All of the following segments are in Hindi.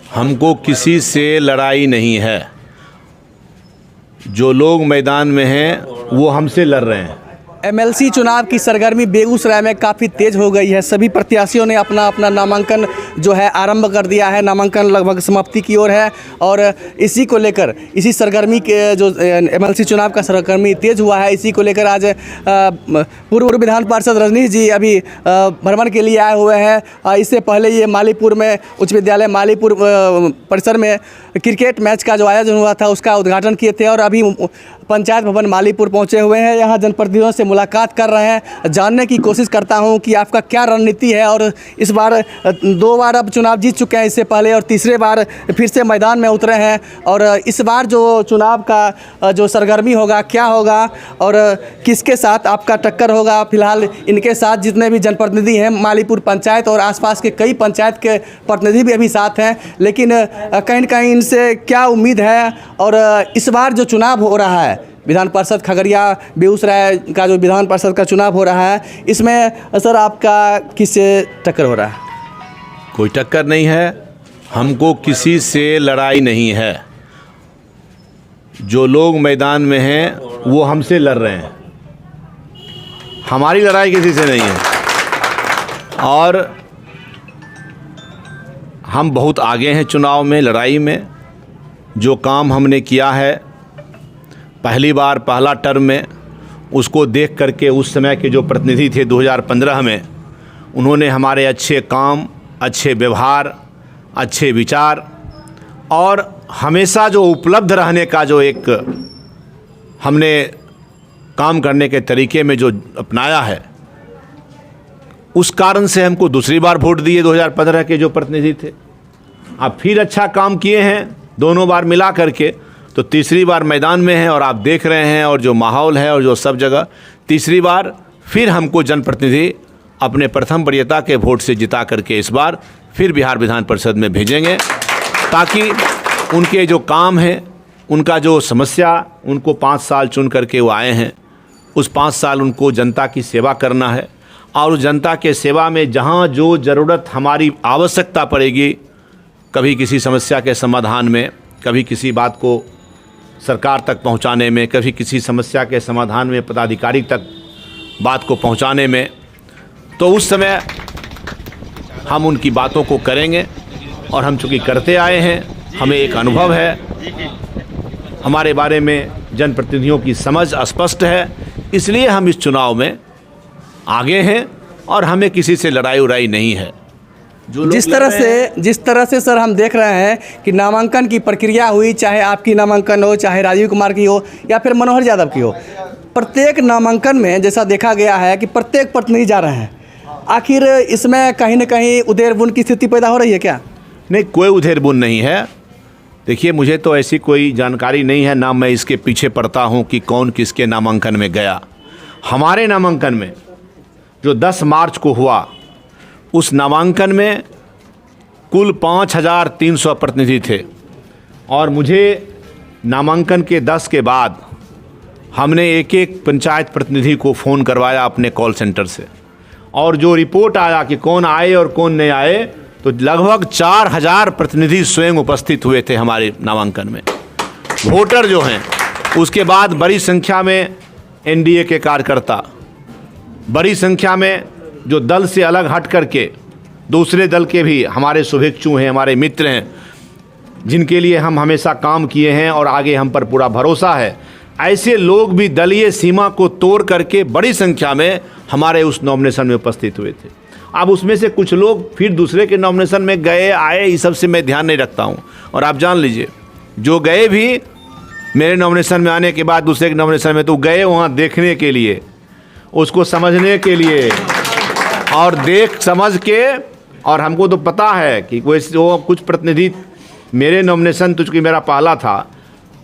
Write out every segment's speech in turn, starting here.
हमको किसी से लड़ाई नहीं है। जो लोग मैदान में हैं वो हमसे लड़ रहे हैं। एमएलसी चुनाव की सरगर्मी बेगूसराय में काफ़ी तेज हो गई है। सभी प्रत्याशियों ने अपना अपना नामांकन जो है आरंभ कर दिया है। नामांकन लगभग समाप्ति की ओर है और इसी को लेकर इसी सरगर्मी के जो एमएलसी चुनाव का सरगर्मी तेज हुआ है, इसी को लेकर आज पूर्व विधान पार्षद रजनीश जी अभी भ्रमण के लिए आए हुए हैं। इससे पहले ये मालीपुर में उच्च विद्यालय मालीपुर परिसर में क्रिकेट मैच का जो आयोजन हुआ था उसका उद्घाटन किए थे और अभी पंचायत भवन मालीपुर पहुंचे हुए हैं। यहाँ जनप्रतिनिधियों से मुलाकात कर रहे हैं। जानने की कोशिश करता हूं कि आपका क्या रणनीति है और इस बार 2 बार अब चुनाव जीत चुके हैं इससे पहले और तीसरे बार फिर से मैदान में उतरे हैं और इस बार जो चुनाव का जो सरगर्मी होगा क्या होगा और किसके साथ आपका टक्कर होगा। फिलहाल इनके साथ जितने भी जनप्रतिनिधि हैं मालीपुर पंचायत और आसपास के कई पंचायत के प्रतिनिधि भी अभी साथ हैं, लेकिन कहीं न कहीं इनसे क्या उम्मीद है और इस बार जो चुनाव हो रहा है विधान परिषद खगड़िया बेगूसराय का जो विधान परिषद का चुनाव हो रहा है, इसमें सर आपका किससे टक्कर हो रहा है? कोई टक्कर नहीं है। हमको किसी से लड़ाई नहीं है। जो लोग मैदान में हैं वो हमसे लड़ रहे हैं। हमारी लड़ाई किसी से नहीं है और हम बहुत आगे हैं चुनाव में, लड़ाई में। जो काम हमने किया है पहली बार पहला टर्म में, उसको देख करके उस समय के जो प्रतिनिधि थे 2015 में, उन्होंने हमारे अच्छे काम, अच्छे व्यवहार, अच्छे विचार और हमेशा जो उपलब्ध रहने का जो एक हमने काम करने के तरीके में जो अपनाया है, उस कारण से हमको दूसरी बार वोट दिए 2015 के जो प्रतिनिधि थे। अब फिर अच्छा काम किए हैं दोनों बार मिला करके, तो तीसरी बार मैदान में हैं और आप देख रहे हैं और जो माहौल है और जो सब जगह, तीसरी बार फिर हमको जनप्रतिनिधि अपने प्रथम वरीयता के वोट से जिता करके इस बार फिर बिहार विधान परिषद में भेजेंगे, ताकि उनके जो काम है, उनका जो समस्या, उनको 5 साल चुन करके वो आए हैं, उस 5 साल उनको जनता की सेवा करना है और उस जनता के सेवा में जहाँ जो ज़रूरत हमारी आवश्यकता पड़ेगी, कभी किसी समस्या के समाधान में, कभी किसी बात को सरकार तक पहुंचाने में, कभी किसी समस्या के समाधान में पदाधिकारी तक बात को पहुंचाने में, तो उस समय हम उनकी बातों को करेंगे। और हम चूँकि करते आए हैं, हमें एक अनुभव है, हमारे बारे में जनप्रतिनिधियों की समझ स्पष्ट है, इसलिए हम इस चुनाव में आगे हैं और हमें किसी से लड़ाई उड़ाई नहीं है। जिस तरह से सर हम देख रहे हैं कि नामांकन की प्रक्रिया हुई, चाहे आपकी नामांकन हो, चाहे राजीव कुमार की हो या फिर मनोहर यादव की हो, प्रत्येक नामांकन में जैसा देखा गया है कि प्रत्येक प्रतिनिधि जा रहे हैं। आखिर इसमें कहीं न कहीं उधेड़-बुन की स्थिति पैदा हो रही है क्या? नहीं, कोई उधेड़-बुन नहीं है। देखिए, मुझे तो ऐसी कोई जानकारी नहीं है, ना मैं इसके पीछे पड़ता हूँ कि कौन किसके नामांकन में गया। हमारे नामांकन में जो 10 मार्च को हुआ, उस नामांकन में कुल 5300 प्रतिनिधि थे और मुझे नामांकन के 10 के बाद हमने एक एक पंचायत प्रतिनिधि को फ़ोन करवाया अपने कॉल सेंटर से, और जो रिपोर्ट आया कि कौन आए और कौन नहीं आए, तो लगभग 4000 प्रतिनिधि स्वयं उपस्थित हुए थे हमारे नामांकन में, वोटर जो हैं। उसके बाद बड़ी संख्या में एनडीए के कार्यकर्ता, बड़ी संख्या में जो दल से अलग हट करके दूसरे दल के भी हमारे शुभेच्छु हैं, हमारे मित्र हैं, जिनके लिए हम हमेशा काम किए हैं और आगे हम पर पूरा भरोसा है, ऐसे लोग भी दलीय सीमा को तोड़ करके बड़ी संख्या में हमारे उस नॉमिनेशन में उपस्थित हुए थे। अब उसमें से कुछ लोग फिर दूसरे के नॉमिनेशन में गए आए, इस सब से मैं ध्यान नहीं रखता हूँ। और आप जान लीजिए, जो गए भी मेरे नॉमिनेशन में आने के बाद दूसरे के नॉमिनेशन में, तो गए वहाँ देखने के लिए, उसको समझने के लिए, और देख समझ के, और हमको तो पता है कि वो कुछ प्रतिनिधि मेरे नॉमिनेशन, तो चूँकि मेरा पहला था,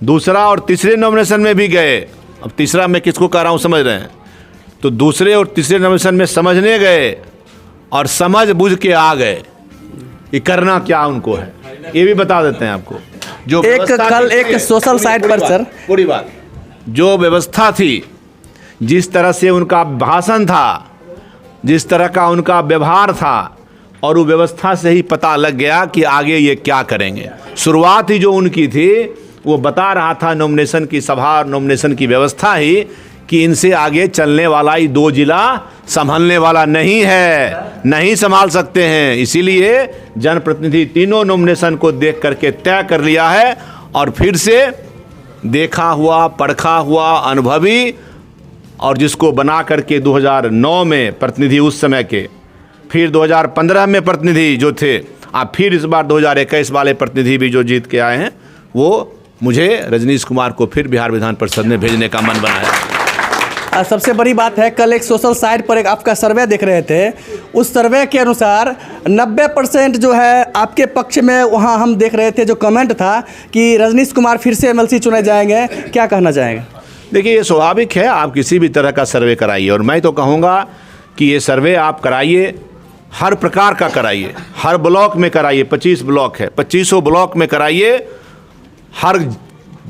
दूसरा और तीसरे नॉमिनेशन में भी गए। अब तीसरा मैं किसको कह रहा हूँ समझ रहे हैं, तो दूसरे और तीसरे नॉमिनेशन में समझने गए और समझ बुझ के आ गए कि करना क्या उनको है। ये भी बता देते हैं आपको, जो कल एक सोशल साइट पर सर पूरी बात, जो व्यवस्था थी, जिस तरह से उनका भाषण था, जिस तरह का उनका व्यवहार था और वो व्यवस्था से ही पता लग गया कि आगे ये क्या करेंगे। शुरुआत ही जो उनकी थी वो बता रहा था नॉमिनेशन की सभा और नॉमिनेशन की व्यवस्था ही कि इनसे आगे चलने वाला ही 2 जिला संभालने वाला नहीं है, नहीं संभाल सकते हैं। इसीलिए जनप्रतिनिधि तीनों नॉमिनेशन को देख करके तय कर लिया है और फिर से देखा हुआ, परखा हुआ, अनुभवी और जिसको बना करके 2009 में प्रतिनिधि उस समय के, फिर 2015 में प्रतिनिधि जो थे, अब फिर इस बार 2021 वाले प्रतिनिधि भी जो जीत के आए हैं, वो मुझे रजनीश कुमार को फिर बिहार विधान परिषद में भेजने का मन बनाया। सबसे बड़ी बात है, कल एक सोशल साइट पर एक आपका सर्वे देख रहे थे, उस सर्वे के अनुसार 90% जो है आपके पक्ष में वहाँ हम देख रहे थे। जो कमेंट था कि रजनीश कुमार फिर से एमएलसी चुने जाएंगे, क्या कहना चाहेंगे? देखिए, ये स्वाभाविक है, आप किसी भी तरह का सर्वे कराइए और मैं तो कहूँगा कि ये सर्वे आप कराइए, हर प्रकार का कराइए, हर ब्लॉक में कराइए। 25 ब्लॉक है, 25 ब्लॉक में कराइए, हर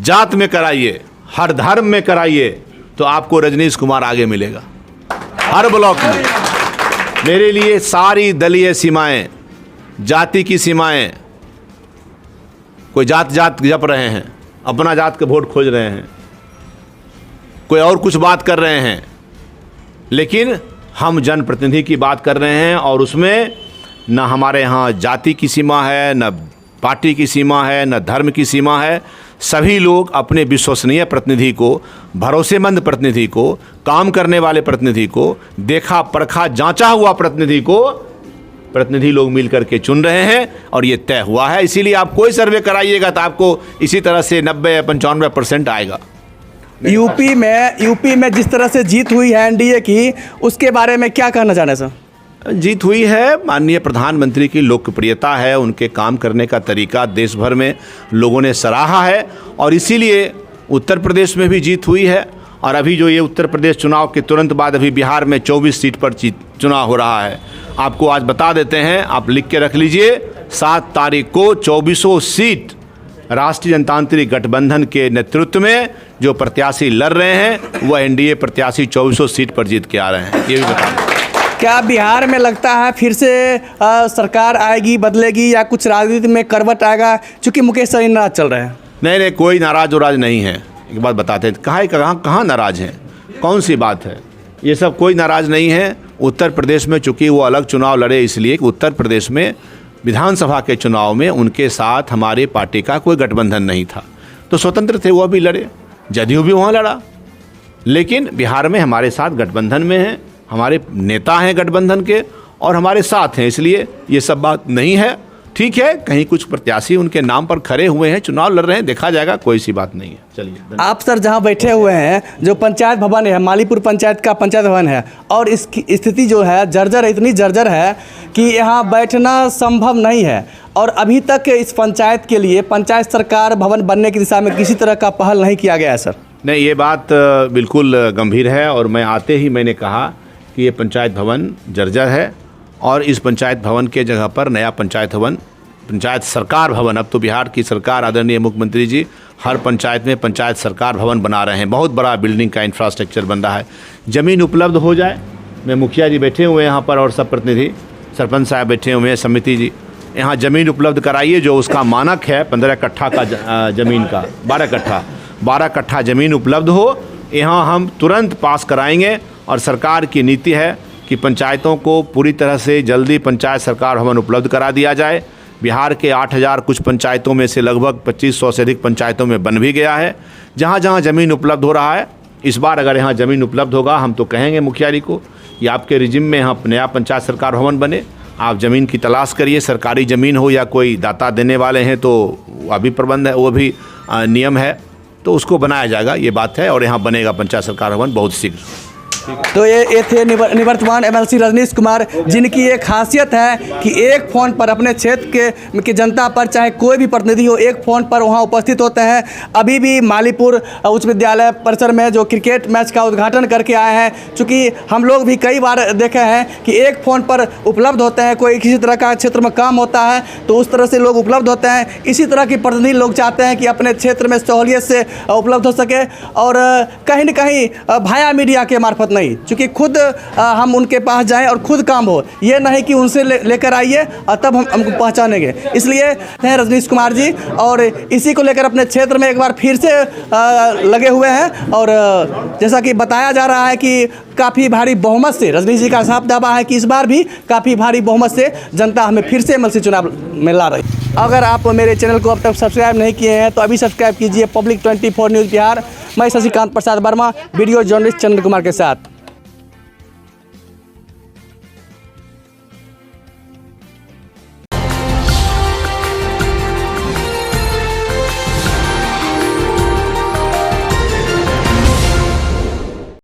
जात में कराइए, हर धर्म में कराइए, तो आपको रजनीश कुमार आगे मिलेगा हर ब्लॉक में। मेरे लिए सारी दलीय सीमाएं, जाति की सीमाएं, कोई जात जप रहे हैं, अपना जात के वोट खोज रहे हैं, कोई और कुछ बात कर रहे हैं, लेकिन हम जनप्रतिनिधि की बात कर रहे हैं और उसमें न हमारे यहाँ जाति की सीमा है, न पार्टी की सीमा है, न धर्म की सीमा है। सभी लोग अपने विश्वसनीय प्रतिनिधि को, भरोसेमंद प्रतिनिधि को, काम करने वाले प्रतिनिधि को, देखा परखा जांचा हुआ प्रतिनिधि को प्रतिनिधि लोग मिल करके चुन रहे हैं और ये तय हुआ है। इसीलिए आप कोई सर्वे कराइएगा तो आपको इसी तरह से 90-95% आएगा। यूपी में जिस तरह से जीत हुई है एनडीए की, उसके बारे में क्या कहना चाह रहे हैं सर? जीत हुई है, माननीय प्रधानमंत्री की लोकप्रियता है, उनके काम करने का तरीका देश भर में लोगों ने सराहा है और इसीलिए उत्तर प्रदेश में भी जीत हुई है। और अभी जो ये उत्तर प्रदेश चुनाव के तुरंत बाद अभी बिहार में 24 सीट पर चुनाव हो रहा है। आपको आज बता देते हैं, आप लिख के रख लीजिए, 7 तारीख को 24 सीट राष्ट्रीय जनतांत्रिक गठबंधन के नेतृत्व में जो प्रत्याशी लड़ रहे हैं वह एनडीए प्रत्याशी 24 सीट पर जीत के आ रहे हैं। ये भी बता दें। क्या बिहार में लगता है फिर से सरकार आएगी, बदलेगी, या कुछ राजनीति में करवट आएगा, चूँकि मुकेश सहनी नाराज चल रहे हैं? नहीं, कोई नाराज उराज नहीं है। एक बात बताते हैं, कहाँ नाराज हैं, कौन सी बात है? ये सब कोई नाराज नहीं है। उत्तर प्रदेश में चूँकि वो अलग चुनाव लड़े, इसलिए कि उत्तर प्रदेश में विधानसभा के चुनाव में उनके साथ हमारे पार्टी का कोई गठबंधन नहीं था, तो स्वतंत्र थे, वो भी लड़े, जदयू भी वहाँ लड़ा। लेकिन बिहार में हमारे साथ गठबंधन में हैं, हमारे नेता हैं गठबंधन के और हमारे साथ हैं, इसलिए ये सब बात नहीं है। ठीक है, कहीं कुछ प्रत्याशी उनके नाम पर खड़े हुए हैं, चुनाव लड़ रहे हैं, देखा जाएगा, कोई सी बात नहीं है। चलिए, आप सर जहां बैठे हुए हैं, जो पंचायत भवन है, मालीपुर पंचायत का पंचायत भवन है, और इसकी स्थिति जो है जर्जर, इतनी जर्जर है कि यहां बैठना संभव नहीं है। और अभी तक इस पंचायत के लिए पंचायत सरकार भवन बनने की दिशा में किसी तरह का पहल नहीं किया गया है सर। नहीं, ये बात बिल्कुल गंभीर है और मैं आते ही मैंने कहा कि ये पंचायत भवन जर्जर है और इस पंचायत भवन के जगह पर नया पंचायत भवन, पंचायत सरकार भवन, अब तो बिहार की सरकार आदरणीय मुख्यमंत्री जी हर पंचायत में पंचायत सरकार भवन बना रहे हैं। बहुत बड़ा बिल्डिंग का इंफ्रास्ट्रक्चर बन रहा है। ज़मीन उपलब्ध हो जाए, मैं मुखिया जी बैठे हुए हैं यहाँ पर और सब प्रतिनिधि, सरपंच साहब बैठे हुए हैं, समिति जी, यहाँ ज़मीन उपलब्ध कराइए। जो उसका मानक है 15 कट्ठा का ज़मीन का, 12 कट्ठा ज़मीन उपलब्ध हो, यहाँ हम तुरंत पास कराएंगे। और सरकार की नीति है कि पंचायतों को पूरी तरह से जल्दी पंचायत सरकार भवन उपलब्ध करा दिया जाए। बिहार के 8000 कुछ पंचायतों में से लगभग 2500 से अधिक पंचायतों में बन भी गया है। जहाँ जहाँ ज़मीन उपलब्ध हो रहा है, इस बार अगर यहाँ ज़मीन उपलब्ध होगा, हम तो कहेंगे मुखिया जी को कि आपके रिजिम में यहाँ नया पंचायत सरकार भवन बने। आप ज़मीन की तलाश करिए, सरकारी ज़मीन हो या कोई दाता देने वाले हैं तो अभी प्रबंध है, वो भी नियम है, तो उसको बनाया जाएगा, ये बात है। और यहाँ बनेगा पंचायत सरकार भवन बहुत शीघ्र। तो ये थे निवर्तमान एमएलसी रजनीश कुमार, जिनकी एक खासियत है कि एक फ़ोन पर अपने क्षेत्र के जनता पर, चाहे कोई भी प्रतिनिधि हो, एक फ़ोन पर वहाँ उपस्थित होते हैं। अभी भी मालीपुर उच्च विद्यालय परिसर में जो क्रिकेट मैच का उद्घाटन करके आए हैं, चूँकि हम लोग भी कई बार देखे हैं कि एक फ़ोन पर उपलब्ध होते हैं, कोई किसी तरह का क्षेत्र में काम होता है तो उस तरह से लोग उपलब्ध होते हैं। इसी तरह के प्रतिनिधि लोग चाहते हैं कि अपने क्षेत्र में सहूलियत से उपलब्ध हो सके और कहीं न कहीं भाया मीडिया के मार्फत नहीं, क्योंकि खुद हम उनके पास जाएं और खुद काम हो, ये नहीं कि उनसे लेकर आइए और तब हम हमको पहचानेंगे। इसलिए हैं रजनीश कुमार जी, और इसी को लेकर अपने क्षेत्र में एक बार फिर से लगे हुए हैं। और जैसा कि बताया जा रहा है कि काफ़ी भारी बहुमत से, रजनीश जी का साफ दावा है कि इस बार भी काफ़ी भारी बहुमत से जनता हमें फिर से एमएलसी चुनाव में ला रही। अगर आप मेरे चैनल को अब तक सब्सक्राइब नहीं किए हैं तो अभी सब्सक्राइब कीजिए पब्लिक 24 न्यूज़ बिहार। मैं शशिकांत प्रसाद वर्मा, वीडियो जर्नलिस्ट चंद्र कुमार के साथ।